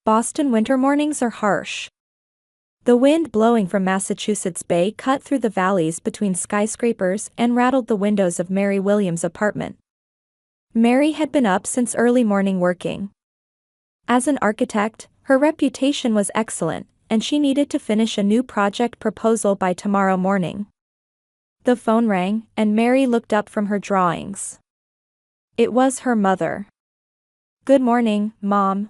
Boston winter mornings are harsh. The wind blowing from Massachusetts Bay cut through the valleys between skyscrapers and rattled the windows of Mary Williams' apartment. Mary had been up since early morning working. As an architect, her reputation was excellent, and she needed to finish a new project proposal by tomorrow morning. The phone rang, and Mary looked up from her drawings. It was her mother. "Good morning, Mom."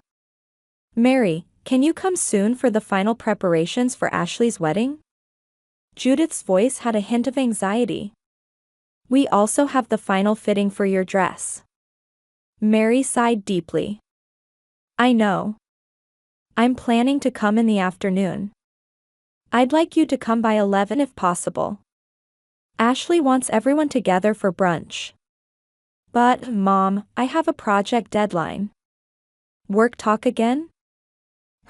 "Mary, can you come soon for the final preparations for Ashley's wedding?" Judith's voice had a hint of anxiety. "We also have the final fitting for your dress." Mary sighed deeply. "I know. I'm planning to come in the afternoon. I'd like you to come by 11 if possible. Ashley wants everyone together for brunch." "But, Mom, I have a project deadline." "Work talk again?"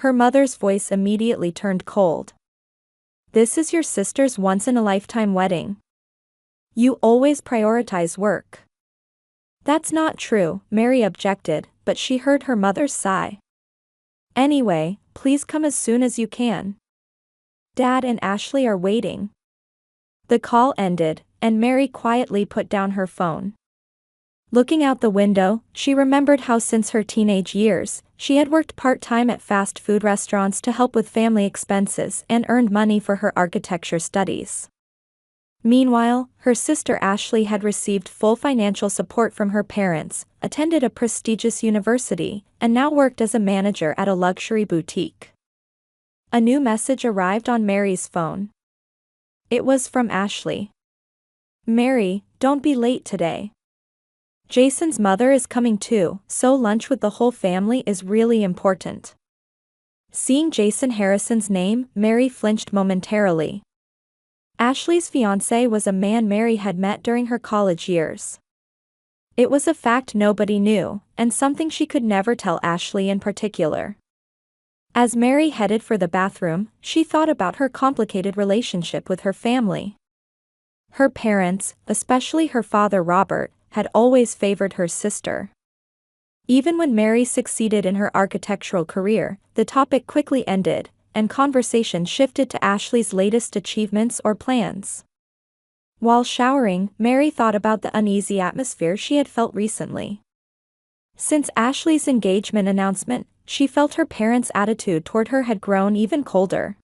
Her mother's voice immediately turned cold. "This is your sister's once-in-a-lifetime wedding. You always prioritize work." "That's not true," Mary objected, but she heard her mother's sigh. "Anyway, please come as soon as you can. Dad and Ashley are waiting." The call ended, and Mary quietly put down her phone. Looking out the window, she remembered how since her teenage years, she had worked part-time at fast food restaurants to help with family expenses and earned money for her architecture studies. Meanwhile, her sister Ashley had received full financial support from her parents, attended a prestigious university, and now worked as a manager at a luxury boutique. A new message arrived on Mary's phone. It was from Ashley. "Mary, don't be late today. Jason's mother is coming too, so lunch with the whole family is really important." Seeing Jason Harrison's name, Mary flinched momentarily. Ashley's fiancé was a man Mary had met during her college years. It was a fact nobody knew, and something she could never tell Ashley in particular. As Mary headed for the bathroom, she thought about her complicated relationship with her family. Her parents, especially her father Robert, had always favored her sister. Even when Mary succeeded in her architectural career, the topic quickly ended, and conversation shifted to Ashley's latest achievements or plans. While showering, Mary thought about the uneasy atmosphere she had felt recently. Since Ashley's engagement announcement, she felt her parents' attitude toward her had grown even colder.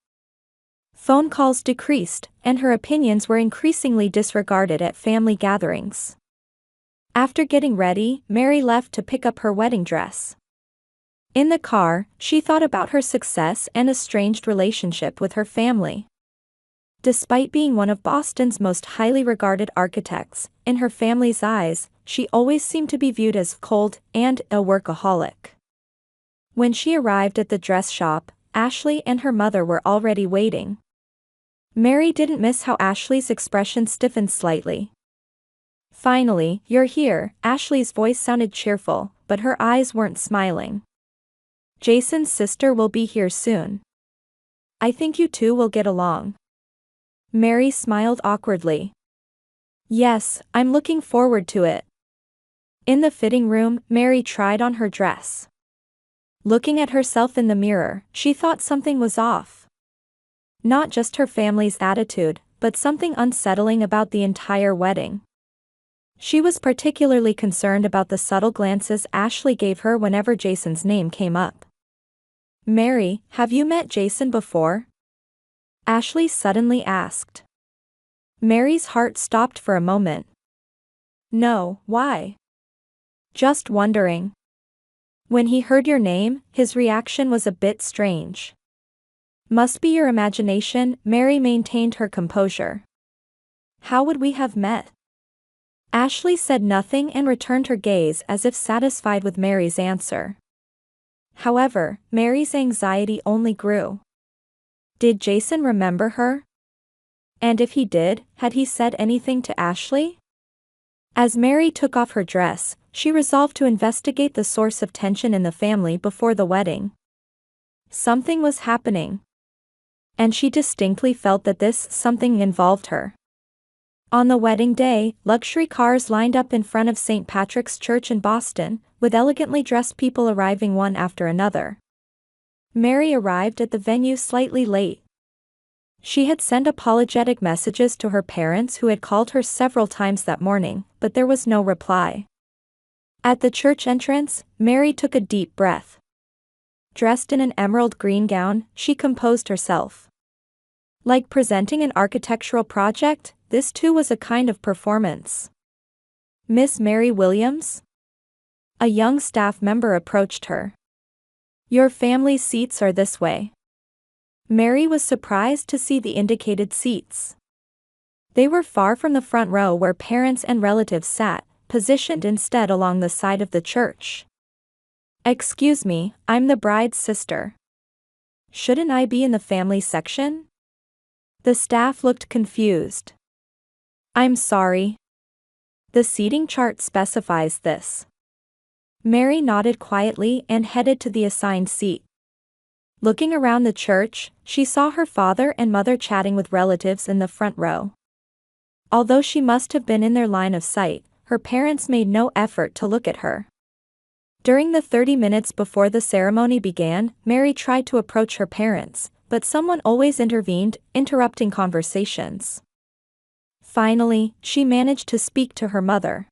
Phone calls decreased, and her opinions were increasingly disregarded at family gatherings. After getting ready, Mary left to pick up her wedding dress. In the car, she thought about her success and estranged relationship with her family. Despite being one of Boston's most highly regarded architects, in her family's eyes, she always seemed to be viewed as cold and a workaholic. When she arrived at the dress shop, Ashley and her mother were already waiting. Mary didn't miss how Ashley's expression stiffened slightly. "Finally, you're here," Ashley's voice sounded cheerful, but her eyes weren't smiling. "Jason's sister will be here soon. I think you two will get along." Mary smiled awkwardly. "Yes, I'm looking forward to it." In the fitting room, Mary tried on her dress. Looking at herself in the mirror, she thought something was off. Not just her family's attitude, but something unsettling about the entire wedding. She was particularly concerned about the subtle glances Ashley gave her whenever Jason's name came up. "Mary, have you met Jason before?" Ashley suddenly asked. Mary's heart stopped for a moment. "No, why?" "Just wondering." "When he heard your name, his reaction was a bit strange." "Must be your imagination," Mary maintained her composure. "How would we have met?" Ashley said nothing and returned her gaze as if satisfied with Mary's answer. However, Mary's anxiety only grew. Did Jason remember her? And if he did, had he said anything to Ashley? As Mary took off her dress, she resolved to investigate the source of tension in the family before the wedding. Something was happening. And she distinctly felt that this something involved her. On the wedding day, luxury cars lined up in front of St. Patrick's Church in Boston, with elegantly dressed people arriving one after another. Mary arrived at the venue slightly late. She had sent apologetic messages to her parents who had called her several times that morning, but there was no reply. At the church entrance, Mary took a deep breath. Dressed in an emerald green gown, she composed herself. Like presenting an architectural project, this too was a kind of performance. "Miss Mary Williams?" A young staff member approached her. "Your family's seats are this way." Mary was surprised to see the indicated seats. They were far from the front row where parents and relatives sat, positioned instead along the side of the church. "Excuse me, I'm the bride's sister. Shouldn't I be in the family section?" The staff looked confused. "I'm sorry. The seating chart specifies this." Mary nodded quietly and headed to the assigned seat. Looking around the church, she saw her father and mother chatting with relatives in the front row. Although she must have been in their line of sight, her parents made no effort to look at her. During the 30 minutes before the ceremony began, Mary tried to approach her parents, but someone always intervened, interrupting conversations. Finally, she managed to speak to her mother.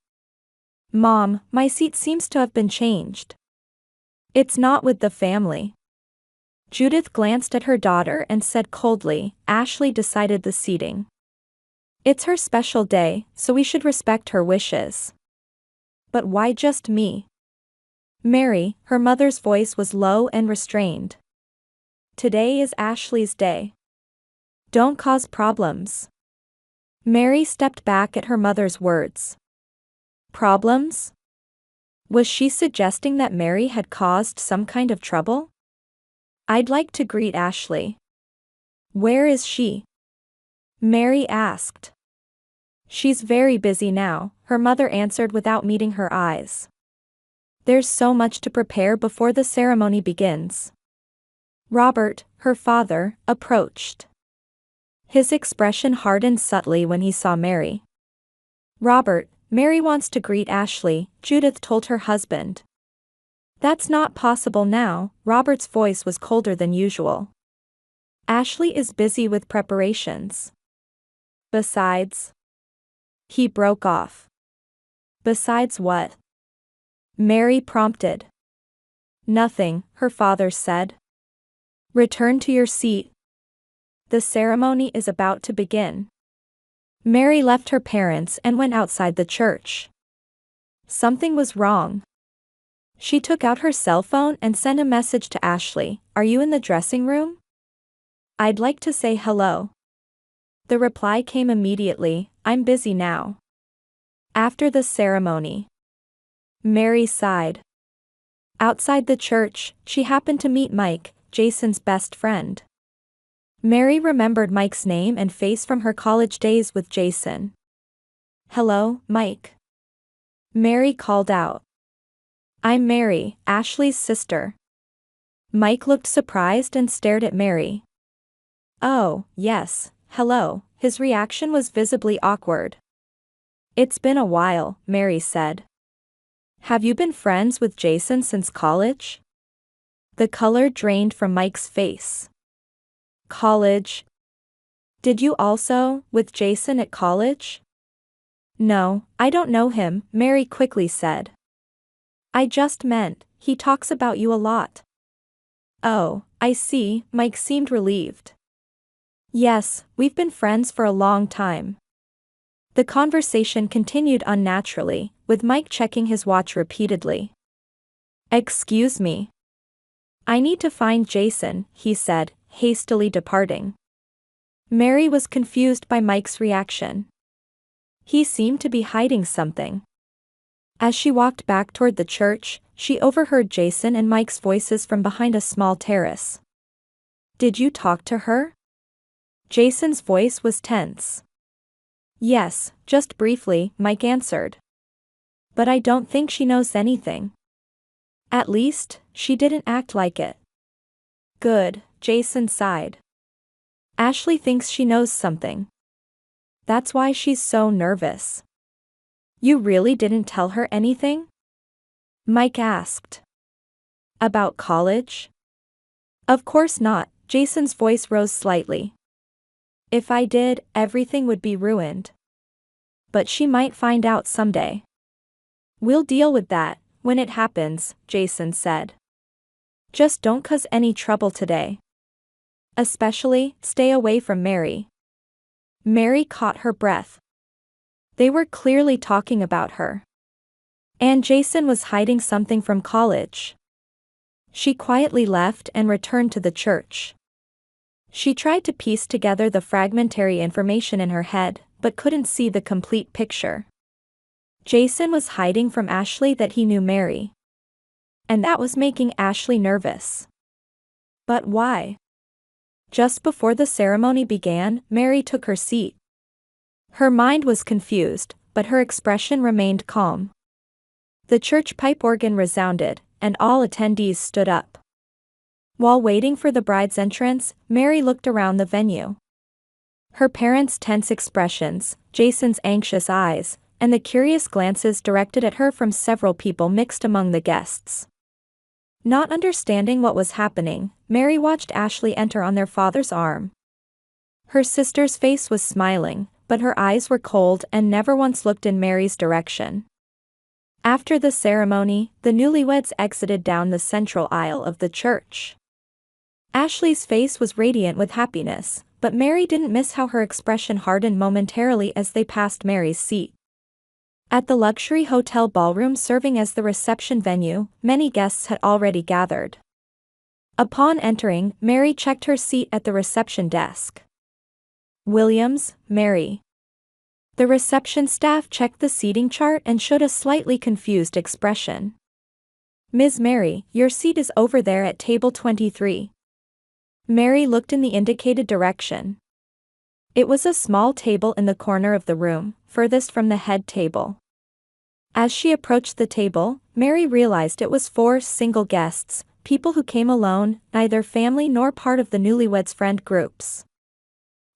"Mom, my seat seems to have been changed." "It's not with the family." Judith glanced at her daughter and said coldly, "Ashley decided the seating. It's her special day, so we should respect her wishes." "But why just me?" "Mary," her mother's voice was low and restrained. "Today is Ashley's day. Don't cause problems." Mary stepped back at her mother's words. Problems? Was she suggesting that Mary had caused some kind of trouble? "I'd like to greet Ashley." "Where is she?" Mary asked. "She's very busy now," her mother answered without meeting her eyes. "There's so much to prepare before the ceremony begins." Robert, her father, approached. His expression hardened subtly when he saw Mary. "Robert, Mary wants to greet Ashley," Judith told her husband. "That's not possible now," Robert's voice was colder than usual. "Ashley is busy with preparations. Besides..." He broke off. "Besides what?" Mary prompted. "Nothing," her father said. "Return to your seat. The ceremony is about to begin." Mary left her parents and went outside the church. Something was wrong. She took out her cell phone and sent a message to Ashley. "Are you in the dressing room? I'd like to say hello." The reply came immediately, "I'm busy now." After the ceremony, Mary sighed. Outside the church, she happened to meet Mike, Jason's best friend. Mary remembered Mike's name and face from her college days with Jason. "Hello, Mike." Mary called out. "I'm Mary, Ashley's sister." Mike looked surprised and stared at Mary. "Oh, yes, hello." His reaction was visibly awkward. "It's been a while," Mary said. "Have you been friends with Jason since college?" The color drained from Mike's face. "College? Did you also, with Jason at college?" "No, I don't know him," Mary quickly said. "I just meant, he talks about you a lot." "Oh, I see," Mike seemed relieved. "Yes, we've been friends for a long time." The conversation continued unnaturally, with Mike checking his watch repeatedly. "Excuse me. I need to find Jason," he said, hastily departing. Mary was confused by Mike's reaction. He seemed to be hiding something. As she walked back toward the church, she overheard Jason and Mike's voices from behind a small terrace. "Did you talk to her?" Jason's voice was tense. "Yes, just briefly," Mike answered. "But I don't think she knows anything. At least, she didn't act like it." "Good," Jason sighed. "Ashley thinks she knows something. That's why she's so nervous." "You really didn't tell her anything?" Mike asked. "About college?" Of course not, Jason's voice rose slightly. If I did, everything would be ruined. But she might find out someday. We'll deal with that, when it happens, Jason said. Just don't cause any trouble today. Especially, stay away from Mary. Mary caught her breath. They were clearly talking about her. And Jason was hiding something from college. She quietly left and returned to the church. She tried to piece together the fragmentary information in her head, but couldn't see the complete picture. Jason was hiding from Ashley that he knew Mary. And that was making Ashley nervous. But why? Just before the ceremony began, Mary took her seat. Her mind was confused, but her expression remained calm. The church pipe organ resounded, and all attendees stood up. While waiting for the bride's entrance, Mary looked around the venue. Her parents' tense expressions, Jason's anxious eyes, and the curious glances directed at her from several people mixed among the guests. Not understanding what was happening, Mary watched Ashley enter on their father's arm. Her sister's face was smiling, but her eyes were cold and never once looked in Mary's direction. After the ceremony, the newlyweds exited down the central aisle of the church. Ashley's face was radiant with happiness, but Mary didn't miss how her expression hardened momentarily as they passed Mary's seat. At the luxury hotel ballroom serving as the reception venue, many guests had already gathered. Upon entering, Mary checked her seat at the reception desk. Williams, Mary. The reception staff checked the seating chart and showed a slightly confused expression. Ms. Mary, your seat is over there at table 23. Mary looked in the indicated direction. It was a small table in the corner of the room, furthest from the head table. As she approached the table, Mary realized it was 4 single guests, people who came alone, neither family nor part of the newlyweds' friend groups.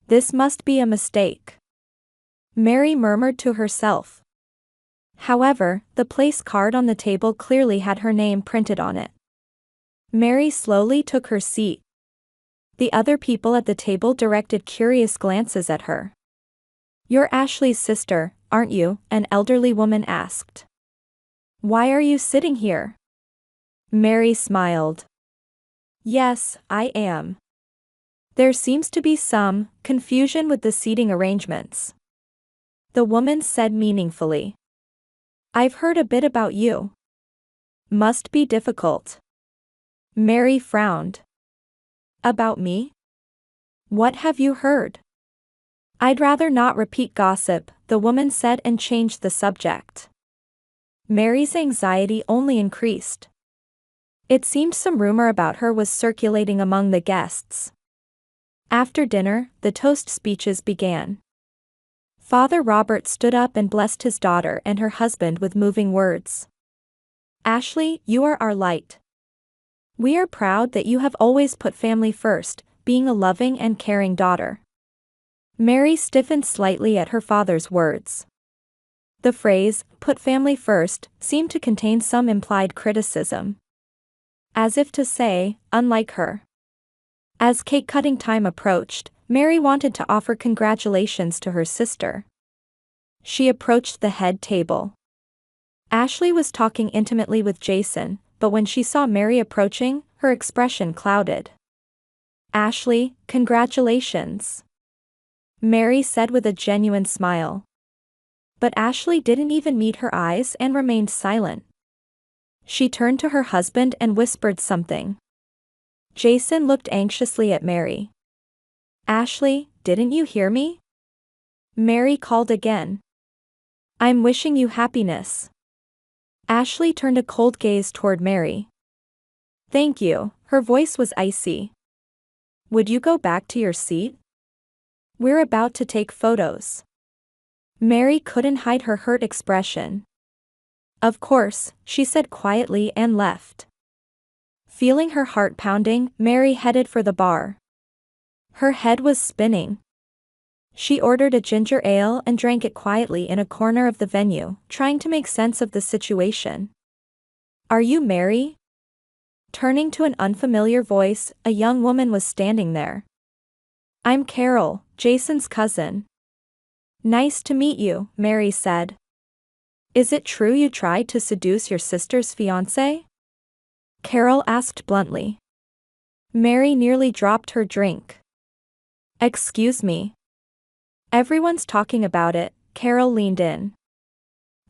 This must be a mistake, Mary murmured to herself. However, the place card on the table clearly had her name printed on it. Mary slowly took her seat. The other people at the table directed curious glances at her. You're Ashley's sister, aren't you? An elderly woman asked. Why are you sitting here? Mary smiled. Yes, I am. There seems to be some confusion with the seating arrangements, the woman said meaningfully. I've heard a bit about you. Must be difficult. Mary frowned. About me? What have you heard? I'd rather not repeat gossip, the woman said and changed the subject. Mary's anxiety only increased. It seemed some rumor about her was circulating among the guests. After dinner, the toast speeches began. Father Robert stood up and blessed his daughter and her husband with moving words. Ashley, you are our light. We are proud that you have always put family first, being a loving and caring daughter. Mary stiffened slightly at her father's words. The phrase, put family first, seemed to contain some implied criticism. As if to say, unlike her. As cake-cutting time approached, Mary wanted to offer congratulations to her sister. She approached the head table. Ashley was talking intimately with Jason, but when she saw Mary approaching, her expression clouded. Ashley, congratulations, Mary said with a genuine smile. But Ashley didn't even meet her eyes and remained silent. She turned to her husband and whispered something. Jason looked anxiously at Mary. Ashley, didn't you hear me? Mary called again. I'm wishing you happiness. Ashley turned a cold gaze toward Mary. Thank you, her voice was icy. Would you go back to your seat? We're about to take photos. Mary couldn't hide her hurt expression. Of course, she said quietly and left. Feeling her heart pounding, Mary headed for the bar. Her head was spinning. She ordered a ginger ale and drank it quietly in a corner of the venue, trying to make sense of the situation. Are you Mary? Turning to an unfamiliar voice, a young woman was standing there. "I'm Carol, Jason's cousin." "Nice to meet you," Mary said. "Is it true you tried to seduce your sister's fiancé?" Carol asked bluntly. Mary nearly dropped her drink. "Excuse me. Everyone's talking about it," Carol leaned in.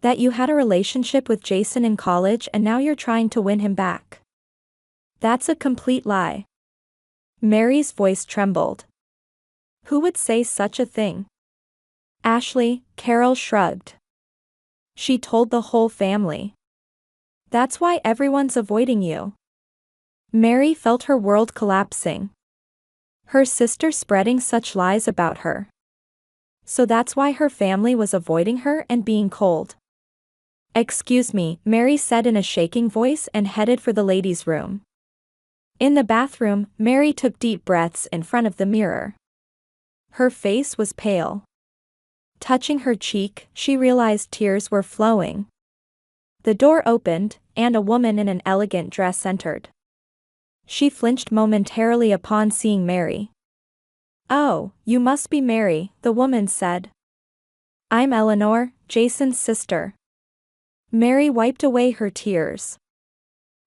"That you had a relationship with Jason in college and now you're trying to win him back. That's a complete lie." Mary's voice trembled. "Who would say such a thing?" "Ashley," Carol shrugged. "She told the whole family. That's why everyone's avoiding you." Mary felt her world collapsing. Her sister spreading such lies about her. So that's why her family was avoiding her and being cold. "Excuse me," Mary said in a shaking voice and headed for the ladies' room. In the bathroom, Mary took deep breaths in front of the mirror. Her face was pale. Touching her cheek, she realized tears were flowing. The door opened, and a woman in an elegant dress entered. She flinched momentarily upon seeing Mary. "Oh, you must be Mary," the woman said. "I'm Eleanor, Jason's sister." Mary wiped away her tears.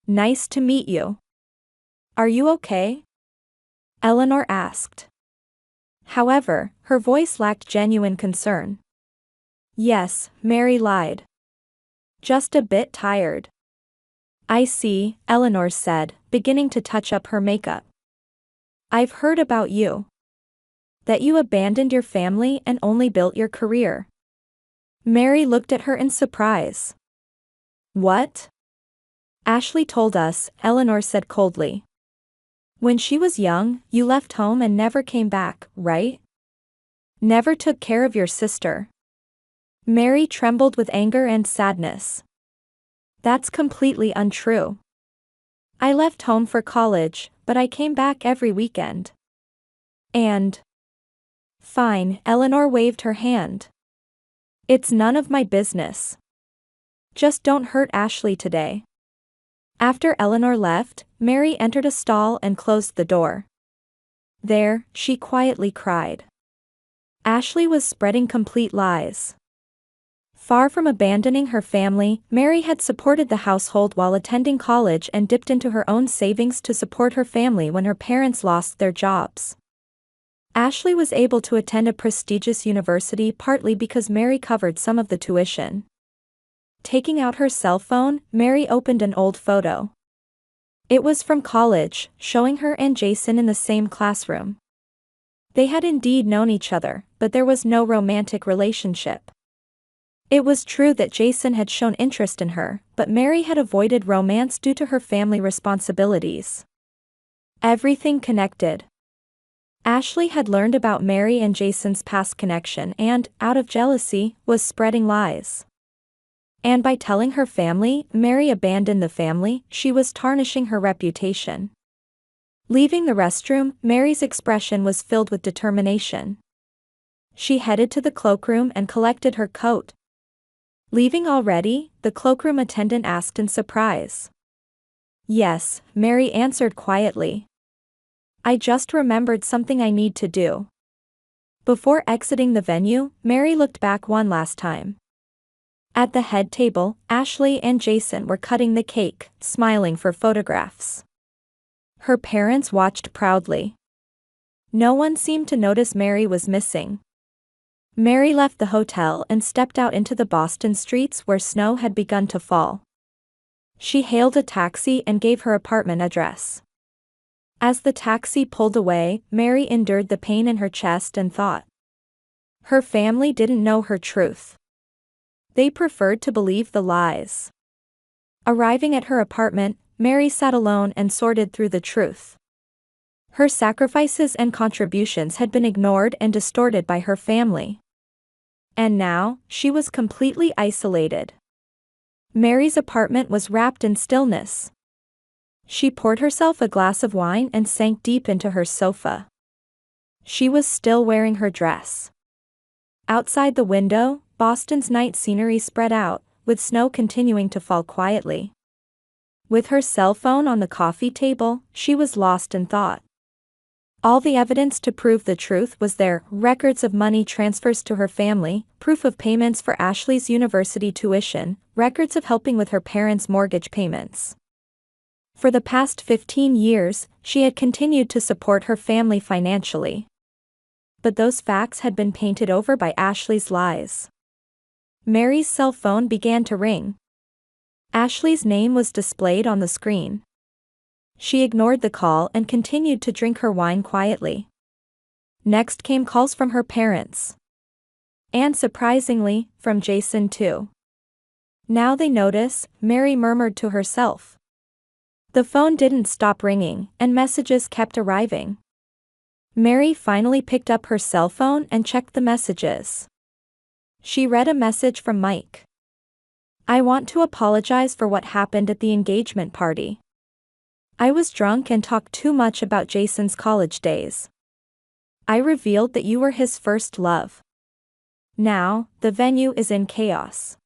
"Nice to meet you. Are you okay?" Eleanor asked. However, her voice lacked genuine concern. "Yes," Mary lied. "Just a bit tired." "I see," Eleanor said, beginning to touch up her makeup. "I've heard about you. That you abandoned your family and only built your career." Mary looked at her in surprise. "What?" "Ashley told us," Eleanor said coldly. "When she was young, you left home and never came back, right? Never took care of your sister." Mary trembled with anger and sadness. "That's completely untrue. I left home for college, but I came back every weekend. And..." "Fine," Eleanor waved her hand. "It's none of my business. Just don't hurt Ashley today." After Eleanor left, Mary entered a stall and closed the door. There, she quietly cried. Ashley was spreading complete lies. Far from abandoning her family, Mary had supported the household while attending college and dipped into her own savings to support her family when her parents lost their jobs. Ashley was able to attend a prestigious university partly because Mary covered some of the tuition. Taking out her cell phone, Mary opened an old photo. It was from college, showing her and Jason in the same classroom. They had indeed known each other, but there was no romantic relationship. It was true that Jason had shown interest in her, but Mary had avoided romance due to her family responsibilities. Everything connected. Ashley had learned about Mary and Jason's past connection and, out of jealousy, was spreading lies. And by telling her family Mary abandoned the family, she was tarnishing her reputation. Leaving the restroom, Mary's expression was filled with determination. She headed to the cloakroom and collected her coat. "Leaving already?" the cloakroom attendant asked in surprise. "Yes," Mary answered quietly. "I just remembered something I need to do." Before exiting the venue, Mary looked back one last time. At the head table, Ashley and Jason were cutting the cake, smiling for photographs. Her parents watched proudly. No one seemed to notice Mary was missing. Mary left the hotel and stepped out into the Boston streets where snow had begun to fall. She hailed a taxi and gave her apartment address. As the taxi pulled away, Mary endured the pain in her chest and thought. Her family didn't know her truth. They preferred to believe the lies. Arriving at her apartment, Mary sat alone and sorted through the truth. Her sacrifices and contributions had been ignored and distorted by her family. And now, she was completely isolated. Mary's apartment was wrapped in stillness. She poured herself a glass of wine and sank deep into her sofa. She was still wearing her dress. Outside the window, Boston's night scenery spread out, with snow continuing to fall quietly. With her cell phone on the coffee table, she was lost in thought. All the evidence to prove the truth was there: records of money transfers to her family, proof of payments for Ashley's university tuition, records of helping with her parents' mortgage payments. For the past 15 years, she had continued to support her family financially. But those facts had been painted over by Ashley's lies. Mary's cell phone began to ring. Ashley's name was displayed on the screen. She ignored the call and continued to drink her wine quietly. Next came calls from her parents. And surprisingly, from Jason too. Now they notice, Mary murmured to herself. The phone didn't stop ringing, and messages kept arriving. Mary finally picked up her cell phone and checked the messages. She read a message from Mike. I want to apologize for what happened at the engagement party. I was drunk and talked too much about Jason's college days. I revealed that you were his first love. Now, the venue is in chaos.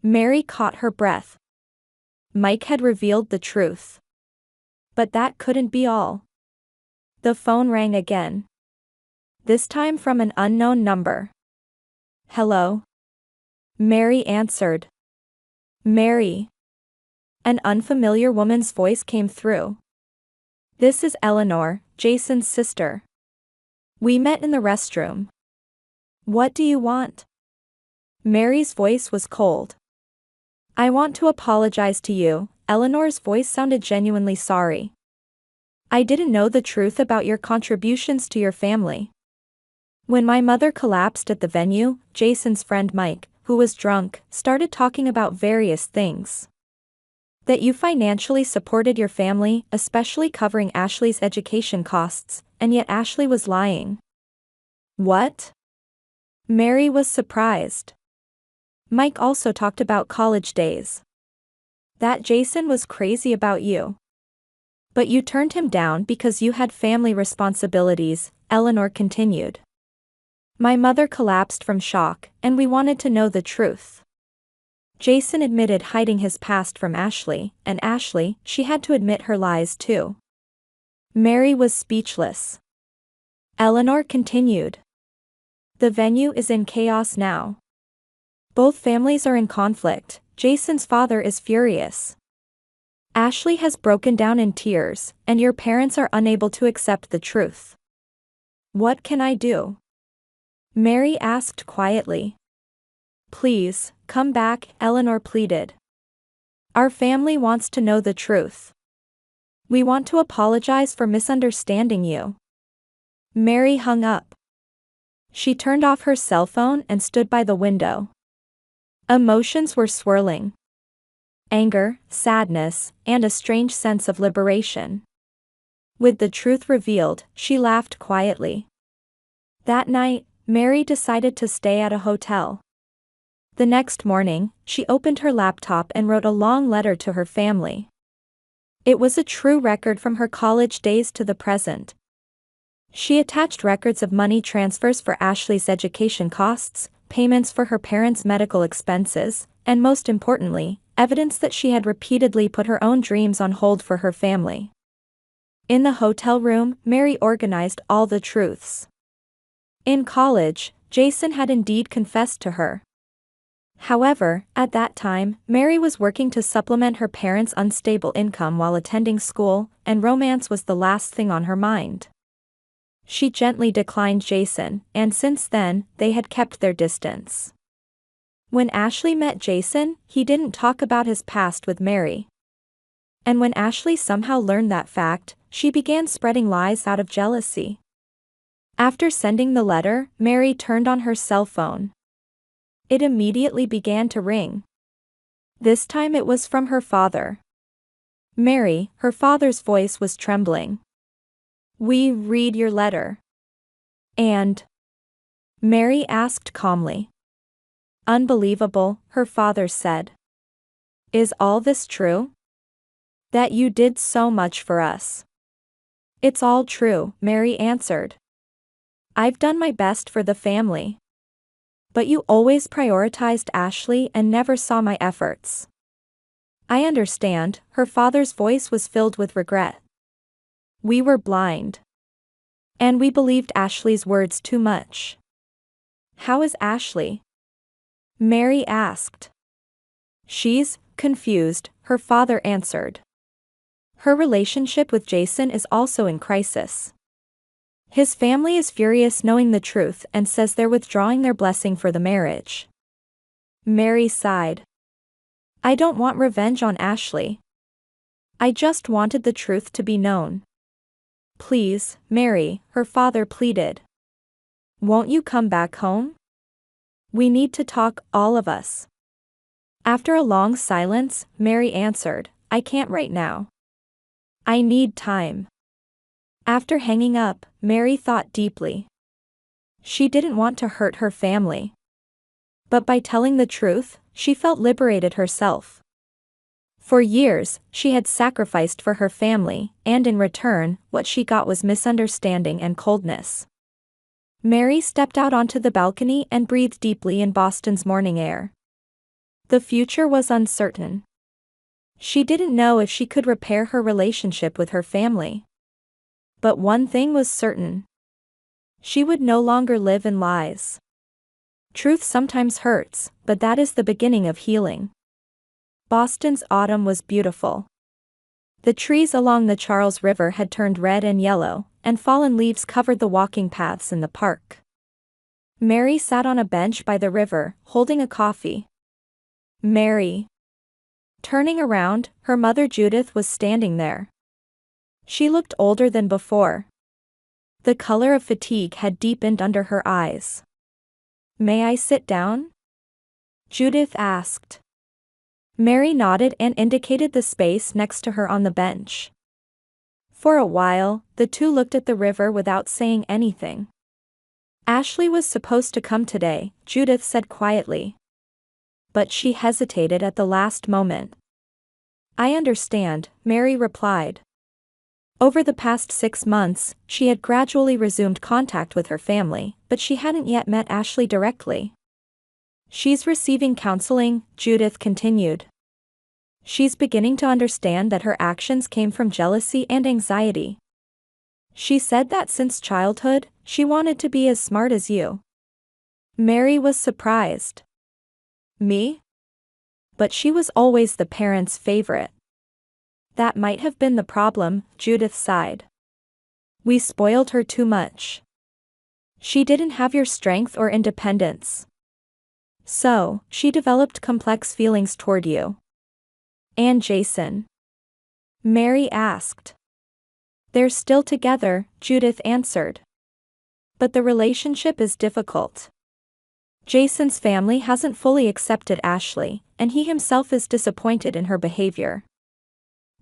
Mary caught her breath. Mike had revealed the truth. But that couldn't be all. The phone rang again. This time from an unknown number. Hello? Mary answered. Mary. An unfamiliar woman's voice came through. This is Eleanor, Jason's sister. We met in the restroom. What do you want? Mary's voice was cold. I want to apologize to you. Eleanor's voice sounded genuinely sorry. I didn't know the truth about your contributions to your family. When my mother collapsed at the venue, Jason's friend Mike, who was drunk, started talking about various things. That you financially supported your family, especially covering Ashley's education costs, and yet Ashley was lying. What? Mary was surprised. Mike also talked about college days. That Jason was crazy about you. But you turned him down because you had family responsibilities, Eleanor continued. My mother collapsed from shock, and we wanted to know the truth. Jason admitted hiding his past from Ashley, and Ashley, she had to admit her lies too. Mary was speechless. Eleanor continued. The venue is in chaos now. Both families are in conflict. Jason's father is furious. Ashley has broken down in tears, and your parents are unable to accept the truth. What can I do? Mary asked quietly. Please, come back, Eleanor pleaded. Our family wants to know the truth. We want to apologize for misunderstanding you. Mary hung up. She turned off her cell phone and stood by the window. Emotions were swirling. Anger, sadness, and a strange sense of liberation. With the truth revealed, she laughed quietly. That night, Mary decided to stay at a hotel. The next morning, she opened her laptop and wrote a long letter to her family. It was a true record from her college days to the present. She attached records of money transfers for Ashley's education costs, payments for her parents' medical expenses, and most importantly, evidence that she had repeatedly put her own dreams on hold for her family. In the hotel room, Mary organized all the truths. In college, Jason had indeed confessed to her. However, at that time, Mary was working to supplement her parents' unstable income while attending school, and romance was the last thing on her mind. She gently declined Jason, and since then, they had kept their distance. When Ashley met Jason, he didn't talk about his past with Mary. And when Ashley somehow learned that fact, she began spreading lies out of jealousy. After sending the letter, Mary turned on her cell phone. It immediately began to ring. This time it was from her father. Mary, her father's voice was trembling. We read your letter. And? Mary asked calmly. Unbelievable, her father said. Is all this true? That you did so much for us. It's all true, Mary answered. I've done my best for the family. But you always prioritized Ashley and never saw my efforts. I understand, her father's voice was filled with regret. We were blind. And we believed Ashley's words too much. How is Ashley? Mary asked. She's confused, her father answered. Her relationship with Jason is also in crisis. His family is furious knowing the truth and says they're withdrawing their blessing for the marriage. Mary sighed. I don't want revenge on Ashley. I just wanted the truth to be known. Please, Mary, her father pleaded. Won't you come back home? We need to talk, all of us. After a long silence, Mary answered, I can't right now. I need time. After hanging up, Mary thought deeply. She didn't want to hurt her family. But by telling the truth, she felt liberated herself. For years, she had sacrificed for her family, and in return, what she got was misunderstanding and coldness. Mary stepped out onto the balcony and breathed deeply in Boston's morning air. The future was uncertain. She didn't know if she could repair her relationship with her family. But one thing was certain. She would no longer live in lies. Truth sometimes hurts, but that is the beginning of healing. Boston's autumn was beautiful. The trees along the Charles River had turned red and yellow, and fallen leaves covered the walking paths in the park. Mary sat on a bench by the river, holding a coffee. Mary. Turning around, her mother Judith was standing there. She looked older than before. The color of fatigue had deepened under her eyes. May I sit down? Judith asked. Mary nodded and indicated the space next to her on the bench. For a while, the two looked at the river without saying anything. Ashley was supposed to come today, Judith said quietly. But she hesitated at the last moment. I understand, Mary replied. Over the past 6 months, she had gradually resumed contact with her family, but she hadn't yet met Ashley directly. She's receiving counseling, Judith continued. She's beginning to understand that her actions came from jealousy and anxiety. She said that since childhood, she wanted to be as smart as you. Mary was surprised. Me? But she was always the parents' favorite. That might have been the problem, Judith sighed. We spoiled her too much. She didn't have your strength or independence. So, she developed complex feelings toward you. And Jason? Mary asked. They're still together, Judith answered. But the relationship is difficult. Jason's family hasn't fully accepted Ashley, and he himself is disappointed in her behavior.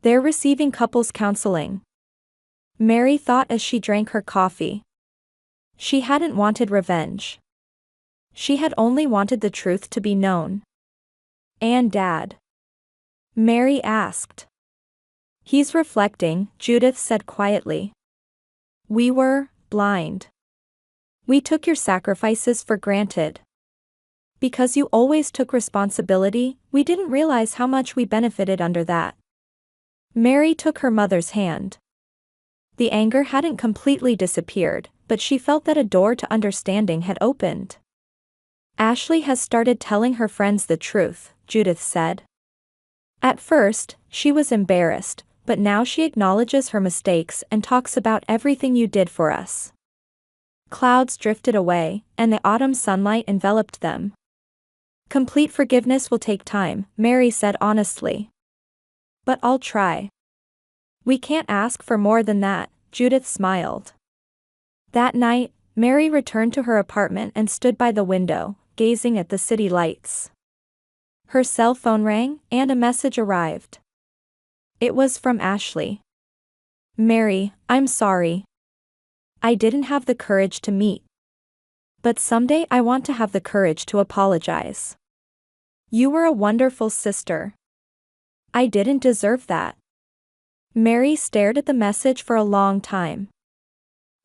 They're receiving couples counseling. Mary thought as she drank her coffee. She hadn't wanted revenge. She had only wanted the truth to be known. And Dad? Mary asked. He's reflecting, Judith said quietly. We were blind. We took your sacrifices for granted. Because you always took responsibility, we didn't realize how much we benefited under that. Mary took her mother's hand. The anger hadn't completely disappeared, but she felt that a door to understanding had opened. Ashley has started telling her friends the truth, Judith said. At first, she was embarrassed, but now she acknowledges her mistakes and talks about everything you did for us. Clouds drifted away, and the autumn sunlight enveloped them. Complete forgiveness will take time, Mary said honestly. But I'll try. We can't ask for more than that, Judith smiled. That night, Mary returned to her apartment and stood by the window, gazing at the city lights. Her cell phone rang, and a message arrived. It was from Ashley. Mary, I'm sorry. I didn't have the courage to meet. But someday I want to have the courage to apologize. You were a wonderful sister. I didn't deserve that. Mary stared at the message for a long time.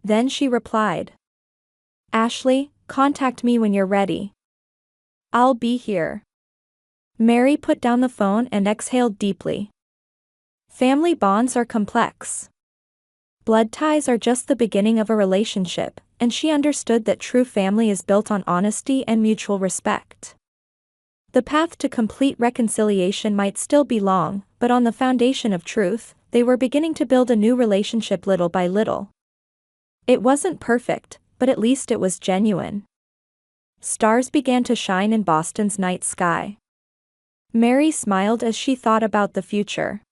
Then she replied. Ashley, contact me when you're ready. I'll be here. Mary put down the phone and exhaled deeply. Family bonds are complex. Blood ties are just the beginning of a relationship, and she understood that true family is built on honesty and mutual respect. The path to complete reconciliation might still be long, but on the foundation of truth, they were beginning to build a new relationship little by little. It wasn't perfect, but at least it was genuine. Stars began to shine in Boston's night sky. Mary smiled as she thought about the future.